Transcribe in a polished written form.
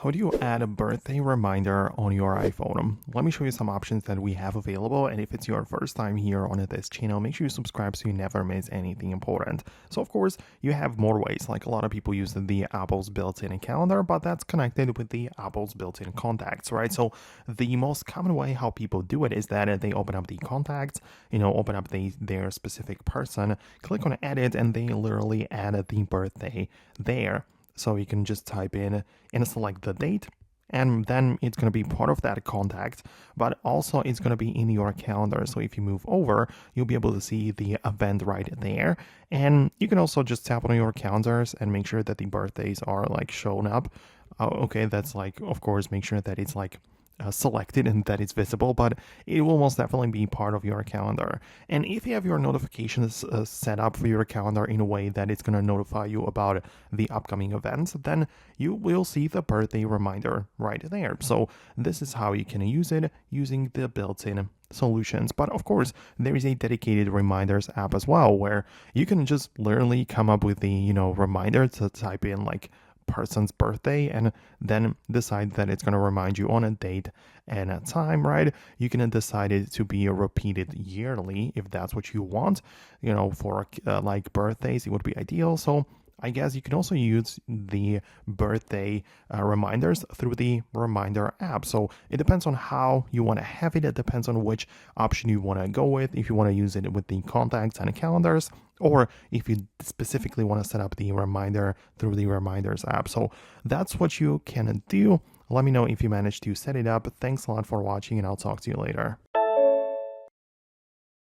How do you add a birthday reminder on your iPhone? Let me show you some options that we have available, and if it's your first time here on this channel, make sure you subscribe so you never miss anything important. So of course, you have more ways, like a lot of people use the Apple's built-in calendar, but that's connected with the Apple's built-in contacts, right? So the most common way how people do it is that they open up the contacts, open up their specific person, click on edit, and they literally add the birthday there. So you can just type in and select the date, and then it's going to be part of that contact, but also it's going to be in your calendar. So if you move over, you'll be able to see the event right there. And you can also just tap on your calendars and make sure that the birthdays are like shown up. Okay, that's like, of course, make sure that it's like selected and that it's visible, but it will most definitely be part of your calendar. And if you have your notifications set up for your calendar in a way that it's going to notify you about the upcoming events, then you will see the birthday reminder right there. So this is how you can use it using the built-in solutions. But of course, there is a dedicated reminders app as well, where you can just literally come up with the reminder to type in like person's birthday and then decide that it's going to remind you on a date and a time, right? You can decide it to be repeated yearly if that's what you want. For like birthdays, it would be ideal. So I guess you can also use the birthday reminders through the reminder app. So it depends on how you want to have it. It depends on which option you want to go with. If you want to use it with the contacts and calendars, or if you specifically want to set up the reminder through the reminders app. So that's what you can do. Let me know if you managed to set it up. Thanks a lot for watching, and I'll talk to you later.